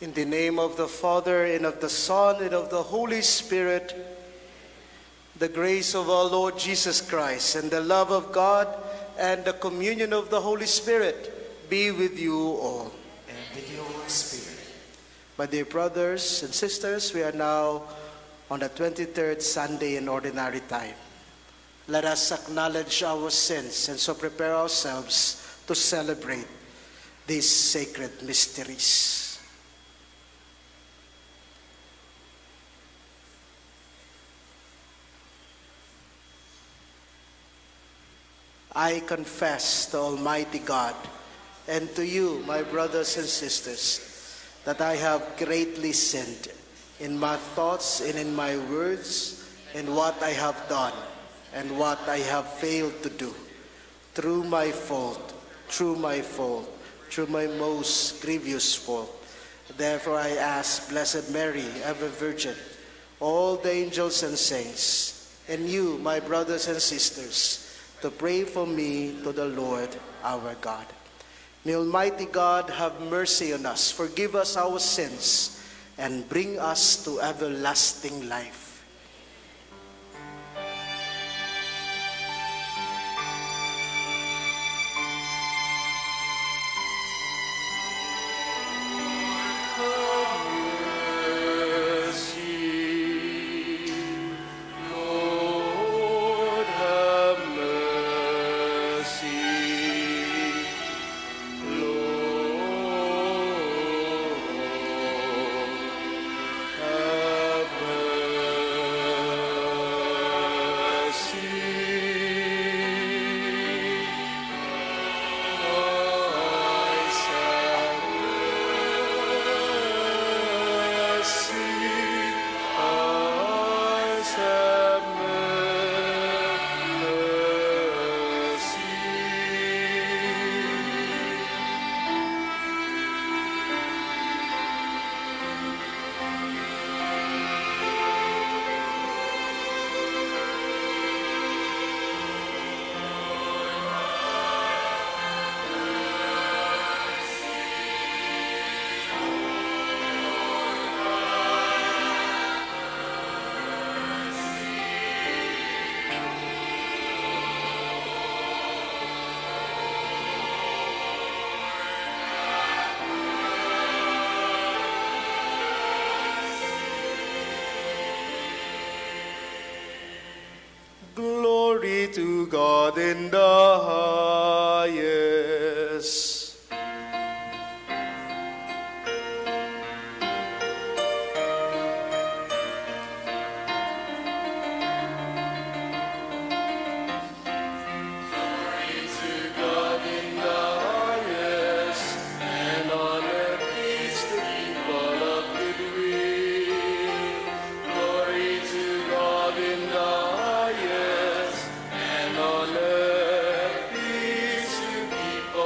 In the name of the Father, and of the Son, and of the Holy Spirit, the grace of our Lord Jesus Christ, and the love of God, and the communion of the Holy Spirit be with you all. And with your spirit. My dear brothers and sisters, we are now on the 23rd Sunday in Ordinary Time. Let us acknowledge our sins and so prepare ourselves to celebrate these sacred mysteries. I confess to Almighty God and to you, my brothers and sisters, that I have greatly sinned in my thoughts and in my words, in what I have done and what I have failed to do, through my fault, through my most grievous fault. Therefore I ask Blessed Mary, ever Virgin, all the angels and saints, and you, my brothers and sisters, to pray for me to the Lord our God. May Almighty God have mercy on us, forgive us our sins, and bring us to everlasting life. Glory to God in the highest. Glory to God in the highest, and on earth peace to people of good will. Glory to God in the highest, and on earth peace to people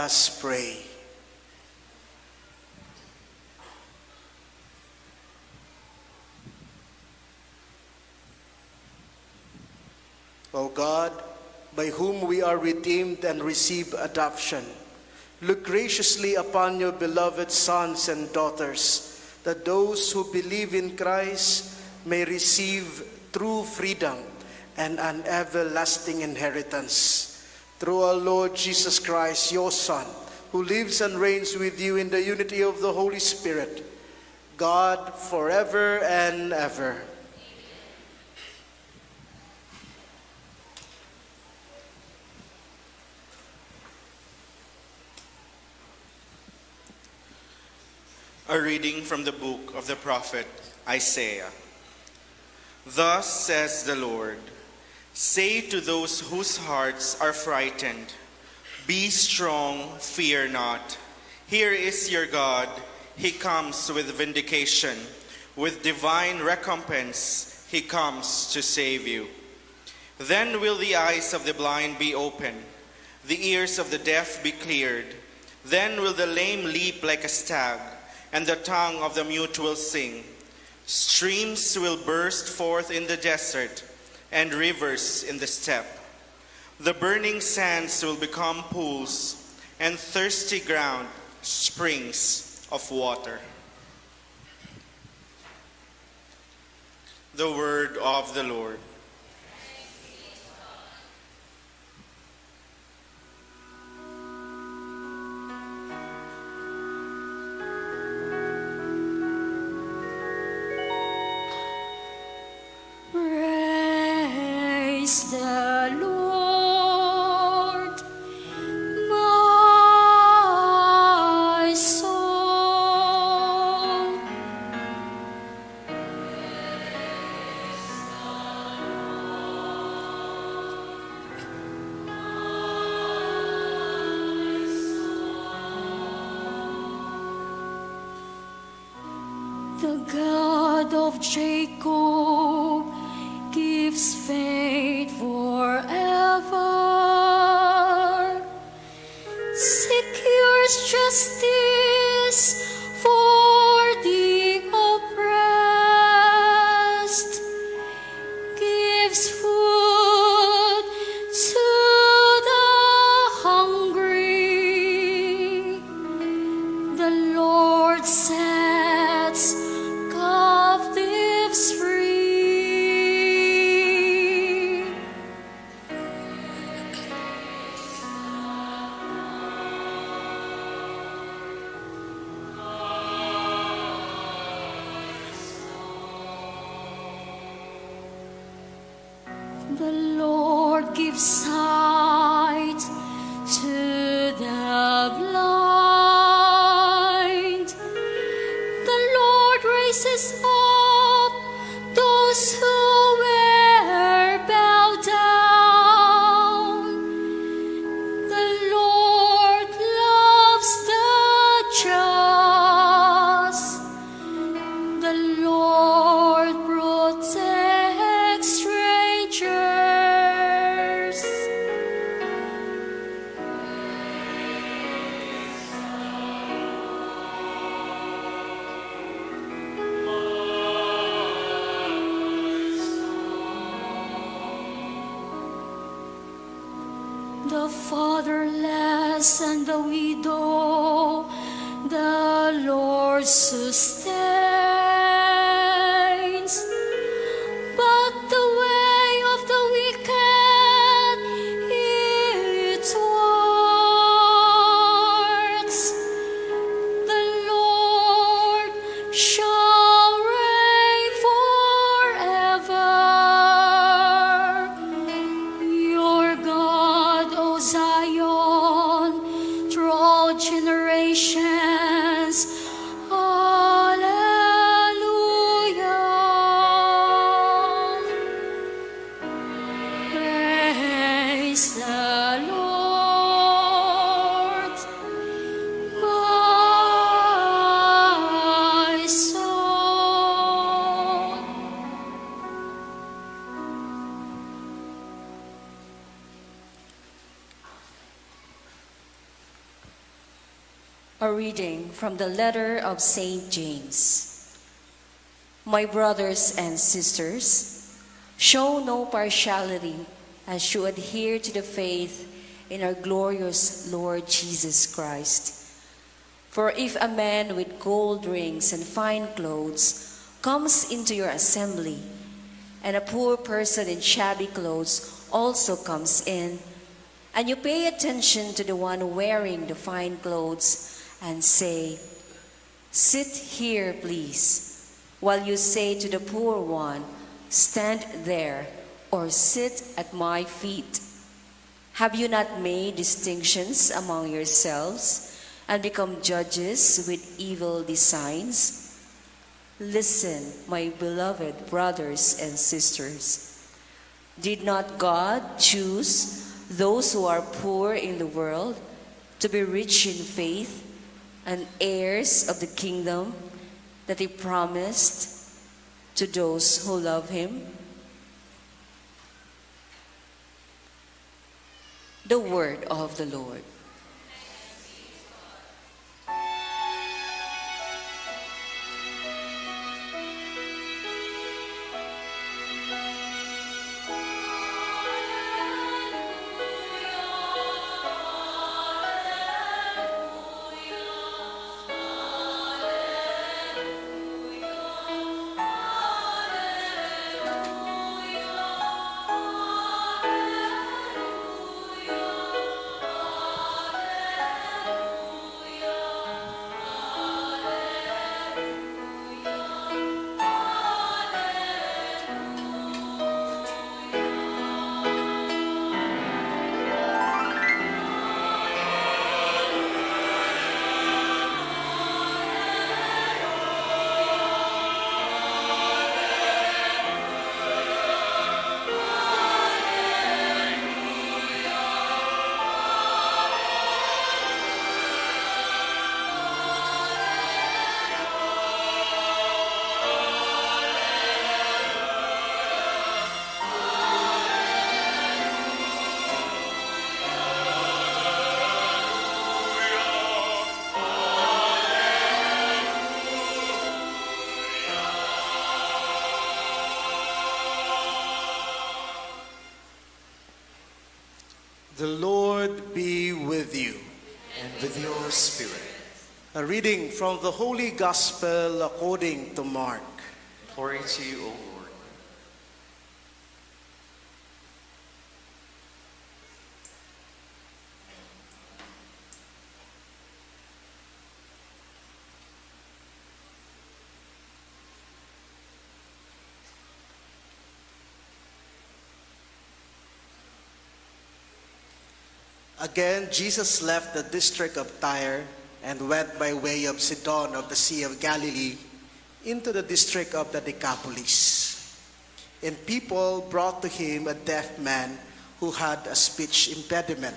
us pray. O God, by whom we are redeemed and receive adoption, look graciously upon your beloved sons and daughters, that those who believe in Christ may receive true freedom and an everlasting inheritance. Through our Lord Jesus Christ, your Son, who lives and reigns with you in the unity of the Holy Spirit, God, forever and ever. A reading from the book of the prophet Isaiah. Thus says the Lord, say to those whose hearts are frightened, be strong, fear not. Here is your God, he comes with vindication. With divine recompense, he comes to save you. Then will the eyes of the blind be opened, the ears of the deaf be cleared. Then will the lame leap like a stag, and the tongue of the mute will sing. Streams will burst forth in the desert, and rivers in the steppe. The burning sands will become pools, and thirsty ground springs of water. The word of the Lord. Praise the Lord, my soul. The God of Jacob gives faith forever, secures justice for the oppressed, gives food to the hungry. The Lord sets captives free. The Lord gives sight to the blind. The Lord raises up those who were bowed down. The Lord loves the just. The Lord protects strangers. The fatherless and the widow, the Lord sustains. But the way of the wicked it thwarts. The Lord shall reign forever. Your God, O Zion, through all generations. Alleluia. A reading from the letter of St. James. My brothers and sisters, show no partiality as you adhere to the faith in our glorious Lord Jesus Christ. For if a man with gold rings and fine clothes comes into your assembly, and a poor person in shabby clothes also comes in, and you pay attention to the one wearing the fine clothes and say, "Sit here, please," while you say to the poor one, "Stand there," or "Sit at my feet," have you not made distinctions among yourselves and become judges with evil designs? Listen, my beloved brothers and sisters. Did not God choose those who are poor in the world to be rich in faith and heirs of the kingdom that He promised to those who love Him? The word of the Lord. The Lord be with you. And with your spirit. A reading from the Holy Gospel according to Mark. Glory to you, O Lord. Again, Jesus left the district of Tyre and went by way of Sidon of the Sea of Galilee into the district of the Decapolis. And people brought to him a deaf man who had a speech impediment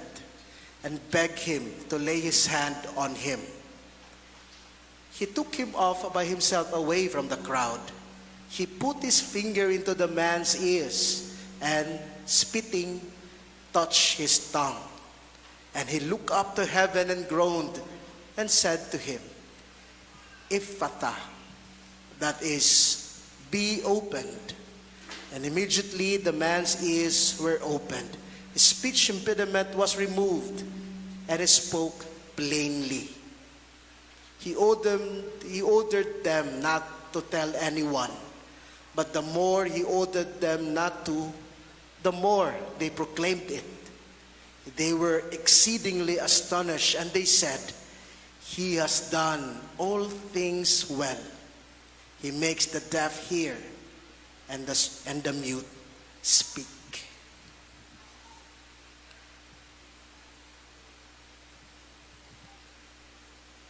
and begged him to lay his hand on him. He took him off by himself away from the crowd. He put his finger into the man's ears and, spitting, touched his tongue. And he looked up to heaven and groaned and said to him, "Ephphatha," that is, "be opened." And immediately the man's ears were opened. His speech impediment was removed, and he spoke plainly. He ordered them not to tell anyone, but the more he ordered them not to, the more they proclaimed it. They were exceedingly astonished, and they said, "He has done all things well. He makes the deaf hear and the mute speak."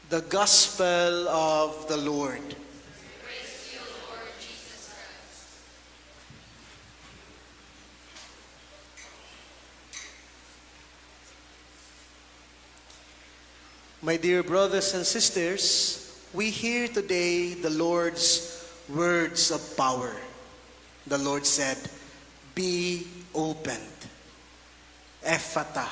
The Gospel of the Lord. My dear brothers and sisters, we hear today the Lord's words of power. The Lord said, "Be opened," Ephphatha.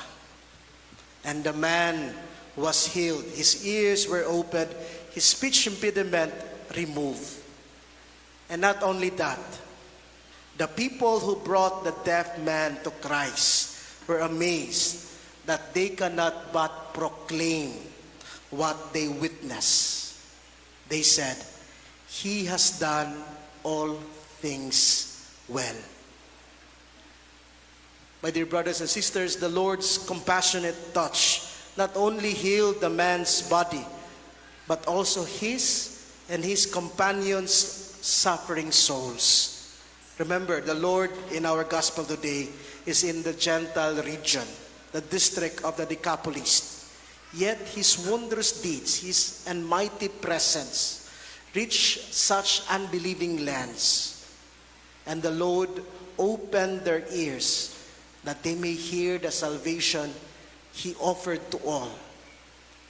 And the man was healed. His ears were opened, his speech impediment removed. And not only that, the people who brought the deaf man to Christ were amazed that they cannot but proclaim what they witness. They said, "He has done all things well." My dear brothers and sisters, the Lord's compassionate touch not only healed the man's body, but also his and his companions' suffering souls. Remember, the Lord in our gospel today is in the Gentile region, the district of the Decapolis. Yet his wondrous deeds, his and mighty presence reach such unbelieving lands. And the Lord opened their ears that they may hear the salvation he offered to all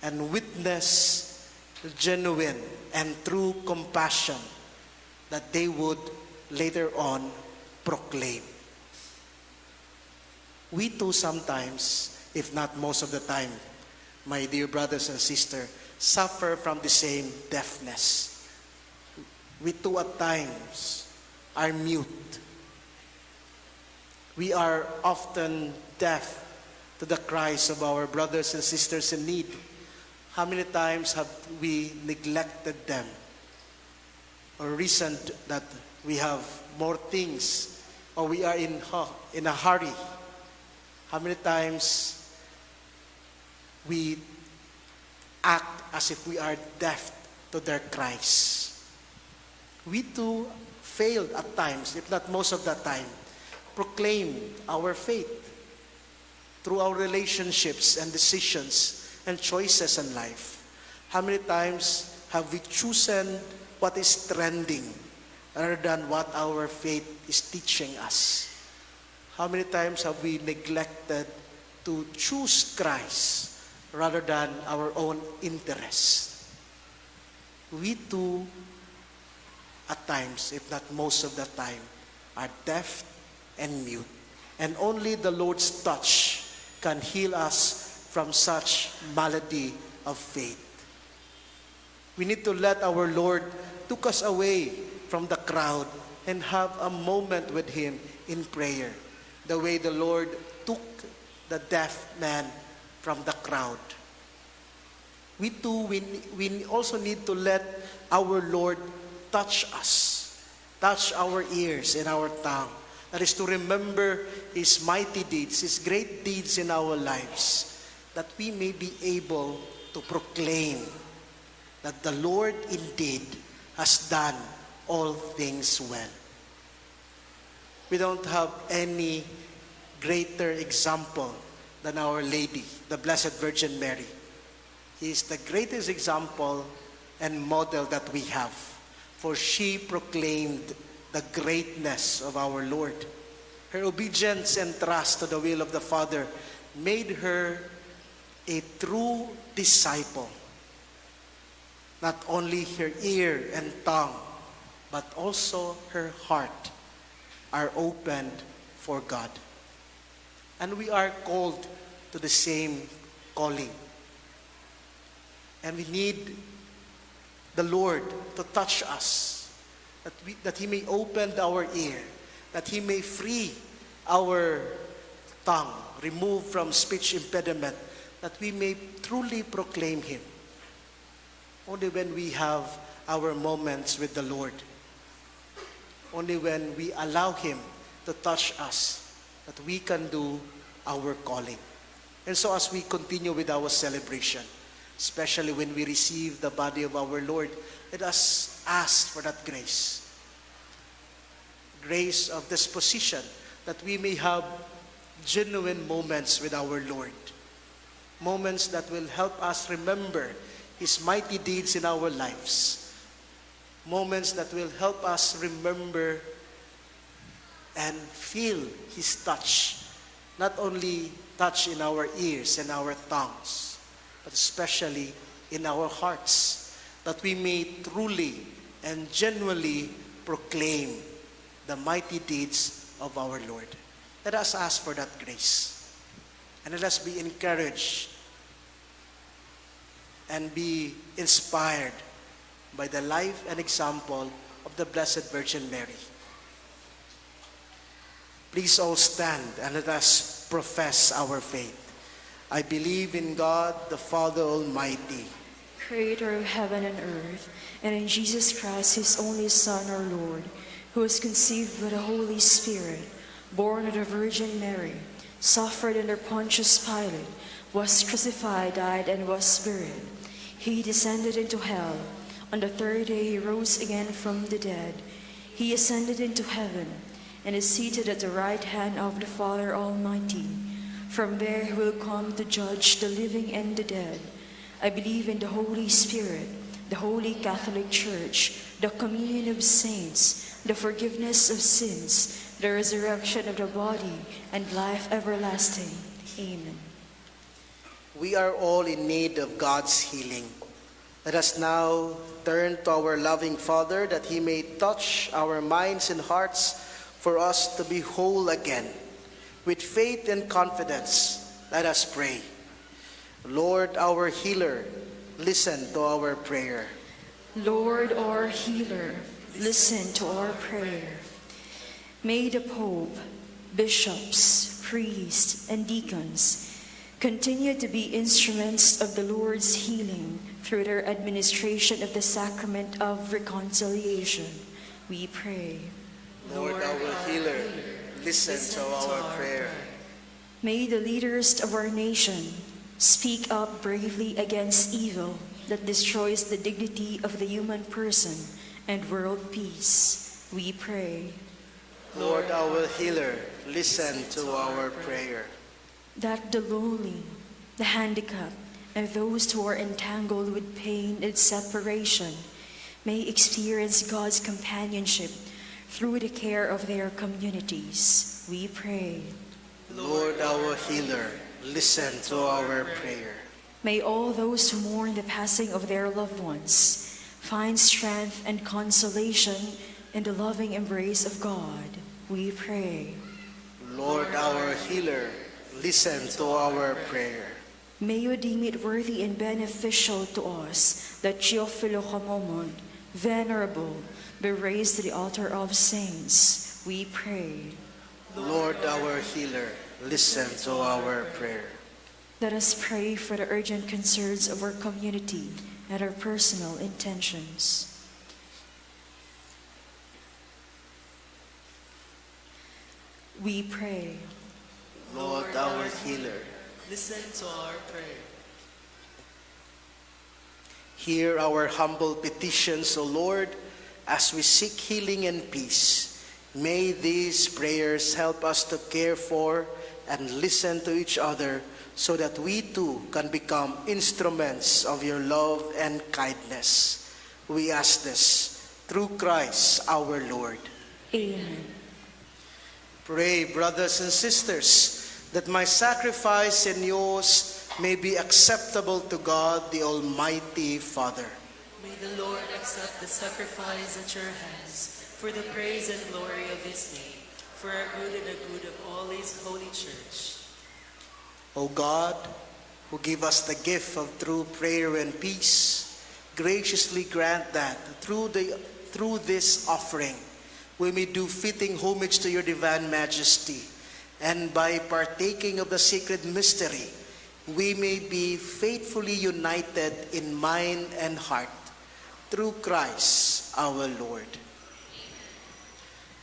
and witness genuine and true compassion that they would later on proclaim. We too sometimes, if not most of the time, my dear brothers and sisters, suffer from the same deafness. We too at times are mute. We are often deaf to the cries of our brothers and sisters in need. How many times have we neglected them? Or reasoned that we have more things, or we are in a hurry? How many times we act as if we are deaf to their cries? We too failed at times, if not most of the time, proclaim our faith through our relationships and decisions and choices in life. How many times have we chosen what is trending rather than what our faith is teaching us? How many times have we neglected to choose Christ rather than our own interests? We too, at times, if not most of the time, are deaf and mute. And only the Lord's touch can heal us from such malady of faith. We need to let our Lord take us away from the crowd and have a moment with Him in prayer, the way the Lord took the deaf man from the crowd. We too, we also need to let our Lord touch us, touch our ears and our tongue. That is to remember His mighty deeds, His great deeds in our lives, that we may be able to proclaim that the Lord indeed has done all things well. We don't have any greater example than Our Lady, the Blessed Virgin Mary. He is the greatest example and model that we have, for she proclaimed the greatness of our Lord. Her obedience and trust to the will of the Father made her a true disciple. Not only her ear and tongue, but also her heart are opened for God. And we are called to the same calling. And we need the Lord to touch us, that He may open our ear, that He may free our tongue, remove from speech impediment, that we may truly proclaim Him. Only when we have our moments with the Lord, only when we allow Him to touch us, that we can do our calling. And so as we continue with our celebration, especially when we receive the body of our Lord, let us ask for that grace. Grace of disposition, that we may have genuine moments with our Lord. Moments that will help us remember His mighty deeds in our lives. Moments that will help us remember and feel His touch. Not only touch in our ears and our tongues, but especially in our hearts, that we may truly and genuinely proclaim the mighty deeds of our Lord. Let us ask for that grace. And let us be encouraged and be inspired by the life and example of the Blessed Virgin Mary. Please all stand and let us profess our faith. I believe in God, the Father Almighty, Creator of heaven and earth, and in Jesus Christ, his only Son, our Lord, who was conceived by the Holy Spirit, born of the Virgin Mary, suffered under Pontius Pilate, was crucified, died, and was buried. He descended into hell. On the third day he rose again from the dead. He ascended into heaven and is seated at the right hand of the Father Almighty. From there he will come to judge the living and the dead. I believe in the Holy Spirit, the Holy Catholic Church, the communion of saints, the forgiveness of sins, the resurrection of the body, and life everlasting. Amen. we are all in need of God's healing. Let us now turn to our loving Father that he may touch our minds and hearts for us to be whole again. With faith and confidence, let us pray. Lord, our healer, listen to our prayer. Lord, our healer, listen to our prayer. May the Pope, bishops, priests, and deacons continue to be instruments of the Lord's healing through their administration of the sacrament of reconciliation. We pray. Lord, our healer, listen to our prayer. May the leaders of our nation speak up bravely against evil that destroys the dignity of the human person and world peace. We pray. Lord, our healer, listen to our prayer. That the lowly, the handicapped, and those who are entangled with pain and separation may experience God's companionship through the care of their communities. We pray. Lord, our healer, listen to our prayer. May all those who mourn the passing of their loved ones find strength and consolation in the loving embrace of God. We pray. Lord, our healer, listen to our prayer. May you deem it worthy and beneficial to us that Teofilo Camomon, venerable, be raised to the altar of saints. We pray. Lord, our healer, listen to our prayer. Let us pray for the urgent concerns of our community and our personal intentions. We pray. Lord, our healer, listen to our prayer. hear our humble petitions, O Lord, as we seek healing and peace. May these prayers help us to care for and listen to each other so that we too can become instruments of your love and kindness. We ask this through Christ our Lord. Amen. Pray, brothers and sisters, that my sacrifice and yours may be acceptable to God, the Almighty Father. May the Lord accept the sacrifice at your hands for the praise and glory of his name, for our good and the good of all his holy church. O God, who give us the gift of true prayer and peace, graciously grant that through this offering we may do fitting homage to your divine majesty, and by partaking of the sacred mystery, we may be faithfully united in mind and heart through Christ our Lord.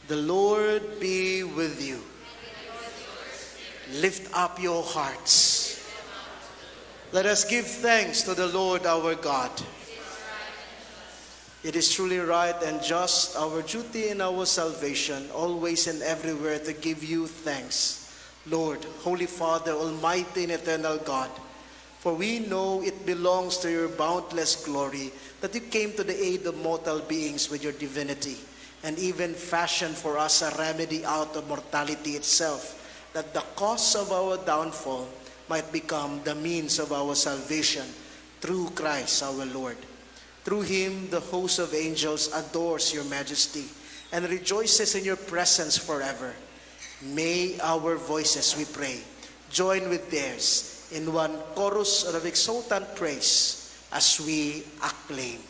The Lord be with you. Lift up your hearts. Let us give thanks to the Lord our God. It is truly right and just, our duty and our salvation, always and everywhere to give you thanks, Lord, Holy Father, Almighty and eternal God. For we know it belongs to your boundless glory that you came to the aid of mortal beings with your divinity, and even fashioned for us a remedy out of mortality itself, that the cause of our downfall might become the means of our salvation through Christ our Lord. Through him, the host of angels adores your majesty and rejoices in your presence forever. May our voices, we pray, join with theirs in one chorus of exultant praise as we acclaim.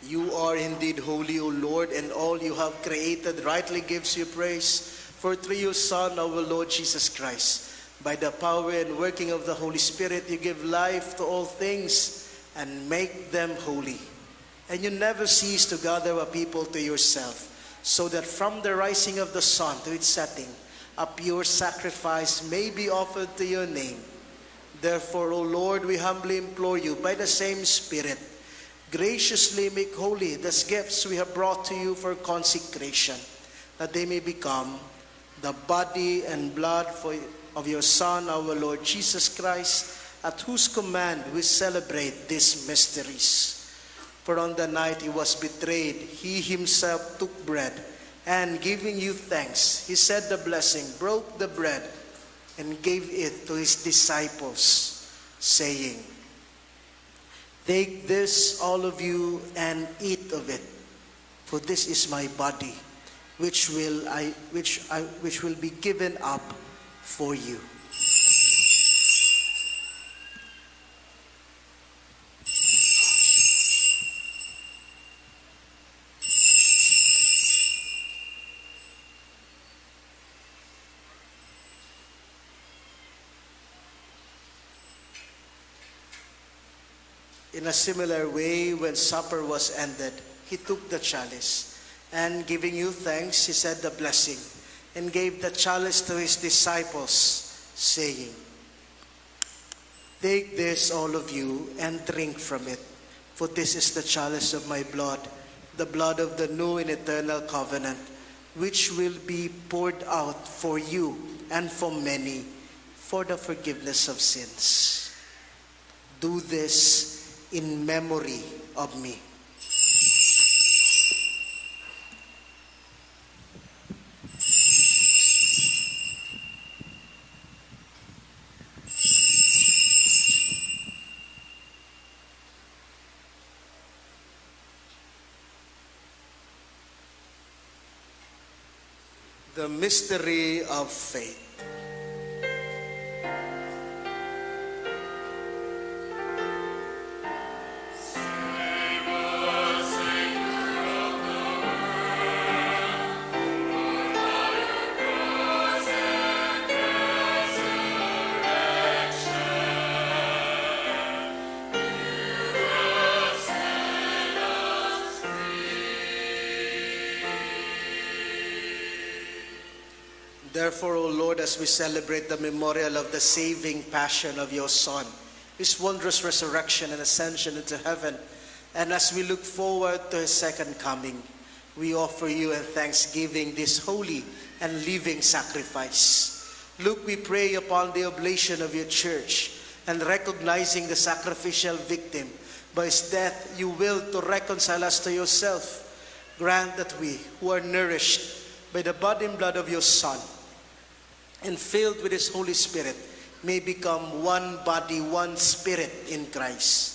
You are indeed holy, O Lord, and all you have created rightly gives you praise. For through your Son, our Lord Jesus Christ, by the power and working of the Holy Spirit, you give life to all things and make them holy. And you never cease to gather a people to yourself, so that from the rising of the sun to its setting, a pure sacrifice may be offered to your name. Therefore, O Lord, we humbly implore you, by the same Spirit, graciously make holy these gifts we have brought to you for consecration, that they may become the body and blood of your Son, our Lord Jesus Christ, at whose command we celebrate these mysteries. For on the night he was betrayed, he himself took bread, and giving you thanks, he said the blessing, broke the bread, and gave it to his disciples, saying, "Take this, all of you, and eat of it, for this is my body, which will be given up for you." In a similar way, when supper was ended, he took the chalice, and giving you thanks, he said the blessing, and gave the chalice to his disciples, saying, "Take this, all of you, and drink from it, for this is the chalice of my blood, the blood of the new and eternal covenant, which will be poured out for you and for many for the forgiveness of sins. Do this in memory of me." The mystery of faith. Therefore, O Lord, as we celebrate the memorial of the saving passion of your Son, his wondrous resurrection and ascension into heaven, and as we look forward to his second coming, we offer you in thanksgiving this holy and living sacrifice. Look, we pray, upon the oblation of your church, and recognizing the sacrificial victim, by his death you will to reconcile us to yourself. Grant that we, who are nourished by the body and blood of your Son, and filled with his Holy Spirit, may become one body, one spirit in Christ.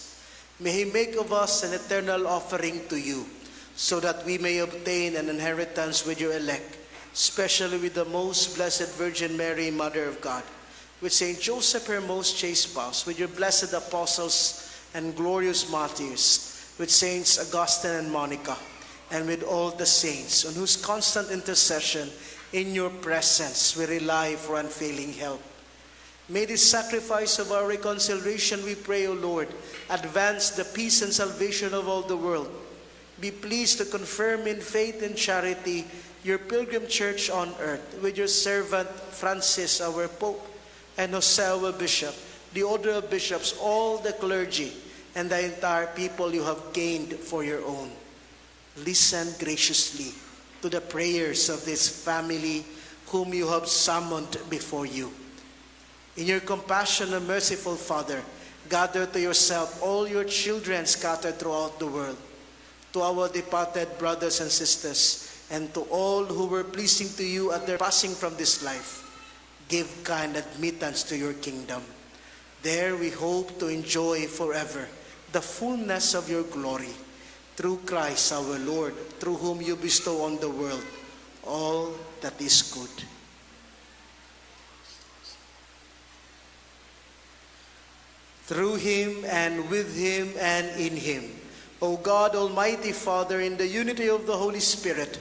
May he make of us an eternal offering to you, so that we may obtain an inheritance with your elect, especially with the most blessed Virgin Mary, Mother of God, with Saint Joseph, her most chaste spouse, with your blessed apostles and glorious martyrs, with Saints Augustine and Monica, and with all the saints, on whose constant intercession in your presence we rely for unfailing help. May this sacrifice of our reconciliation, we pray, O Lord, advance the peace and salvation of all the world. Be pleased to confirm in faith and charity your pilgrim church on earth, with your servant Francis, our Pope, and Jose, our Bishop, the order of bishops, all the clergy, and the entire people you have gained for your own. Listen graciously to the prayers of this family whom you have summoned before you. In your compassion and merciful Father, gather to yourself all your children scattered throughout the world. To our departed brothers and sisters, and to all who were pleasing to you at their passing from this life, give kind admittance to your kingdom. There we hope to enjoy forever the fullness of your glory. Through Christ our Lord, through whom you bestow on the world all that is good. Through him and with him and in him, O God, Almighty Father, in the unity of the Holy Spirit,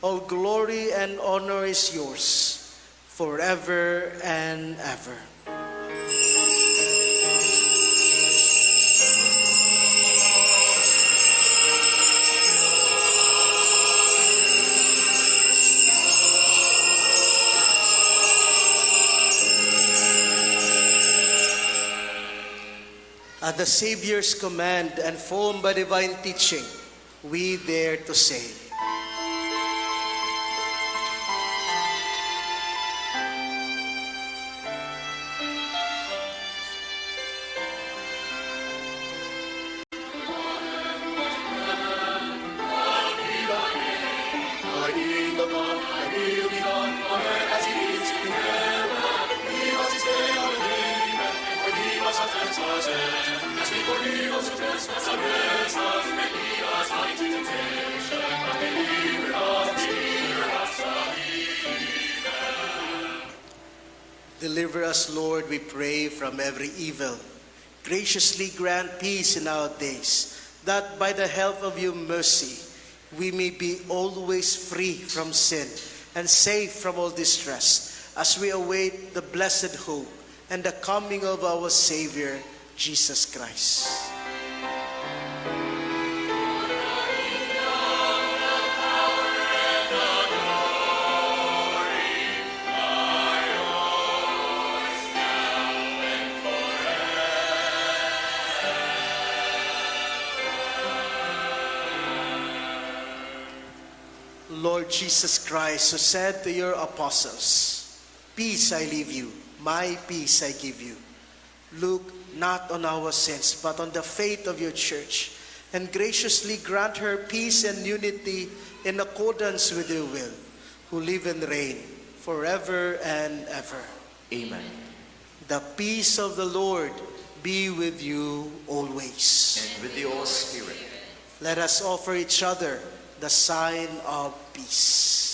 all glory and honor is yours forever and ever. At the Savior's command and formed by divine teaching, we dare to say, Deliver us, Lord, we pray, from every evil. Graciously grant peace in our days, that by the help of your mercy we may be always free from sin and safe from all distress, as we await the blessed hope and the coming of our Savior, Jesus Christ. Lord Jesus Christ, who said to your apostles, "Peace I leave you, my peace I give you," look not on our sins, but on the faith of your church, and graciously grant her peace and unity in accordance with your will, who live and reign forever and ever. Amen. The peace of the Lord be with you always. And with your spirit. Let us offer each other the sign of peace.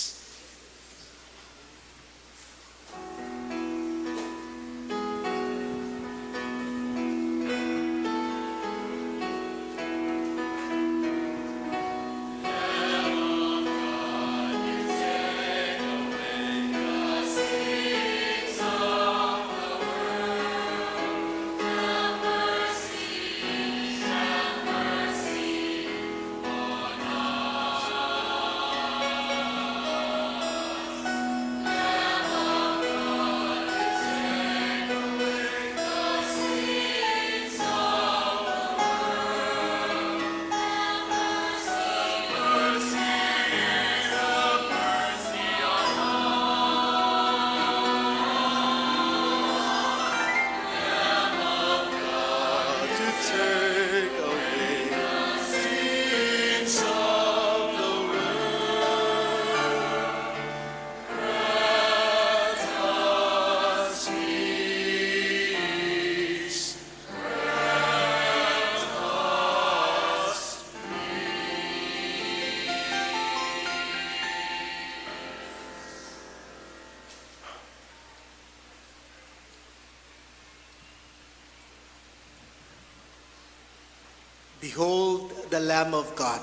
Behold the Lamb of God.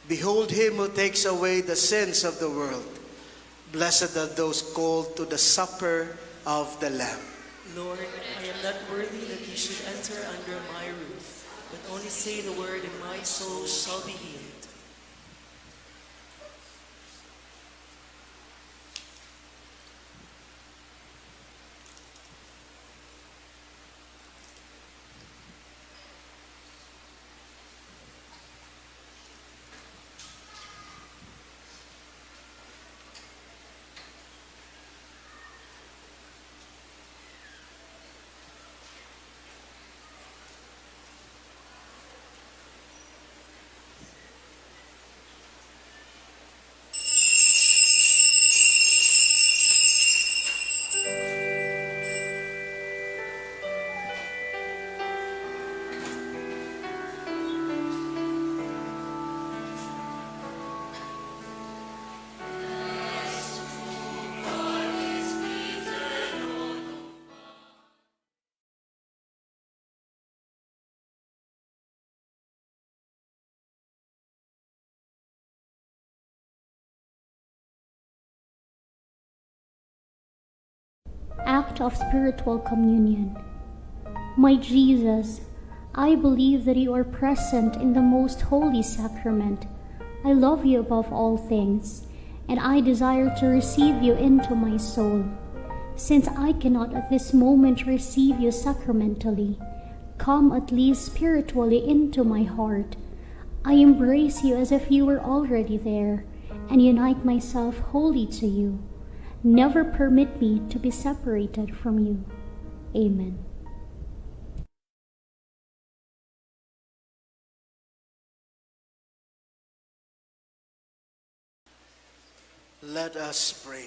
Behold him who takes away the sins of the world. Blessed are those called to the supper of the Lamb. Lord, I am not worthy that you should enter under my roof, but only say the word and my soul shall be healed. Act of spiritual communion. My Jesus, I believe that you are present in the most holy sacrament. I love you above all things, and I desire to receive you into my soul. Since I cannot at this moment receive you sacramentally, come at least spiritually into my heart. I embrace you as if you were already there, and unite myself wholly to you. Never permit me to be separated from you. Amen. Let us pray.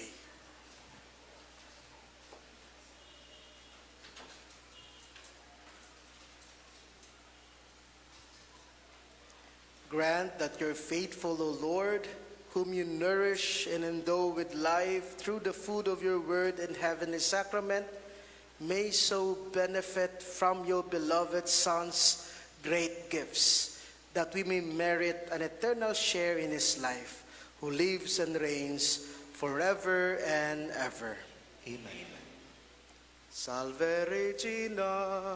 Grant that your faithful, O Lord, whom you nourish and endow with life through the food of your word and heavenly sacrament, may so benefit from your beloved Son's great gifts, that we may merit an eternal share in his life, who lives and reigns forever and ever. Amen. Salve Regina.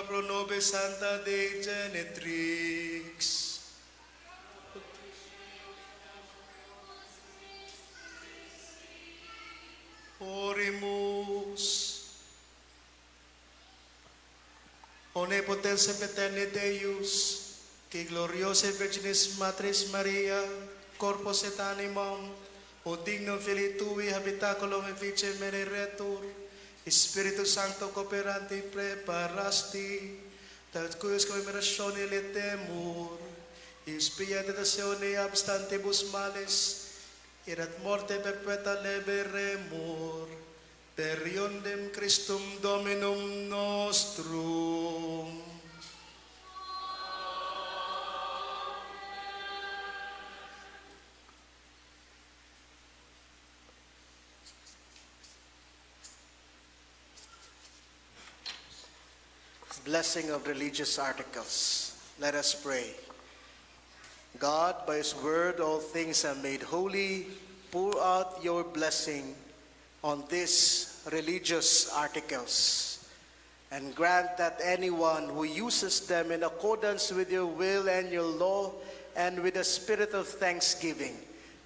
Pro nobis Santa Dei Genetrix. Oremus. Omnipotens Paterne Deus, qui gloriosa Virginis Matris Maria, corpus et animum, o dignum Filii Tui habitaculum et vice mereretur, Espíritu Santo cooperante preparasti, tad cuyos commemorazione le temur, ispia tentazione abstantibus males, erat morte perpetua liberemur, per iondem Christum Dominum nostrum. Blessing of religious articles. Let us pray. God, by His word all things are made holy. Pour out your blessing on these religious articles, and grant that anyone who uses them in accordance with your will and your law and with a spirit of thanksgiving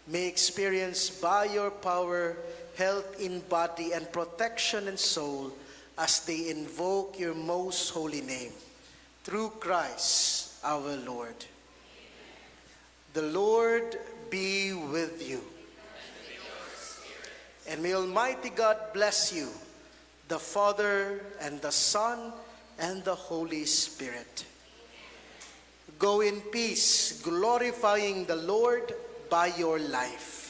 may experience by your power health in body and protection in soul as they invoke your most holy name. Through Christ our Lord. The Lord be with you. And may Almighty God bless you, the Father and the Son and the Holy Spirit. Go in peace, glorifying the Lord by your life.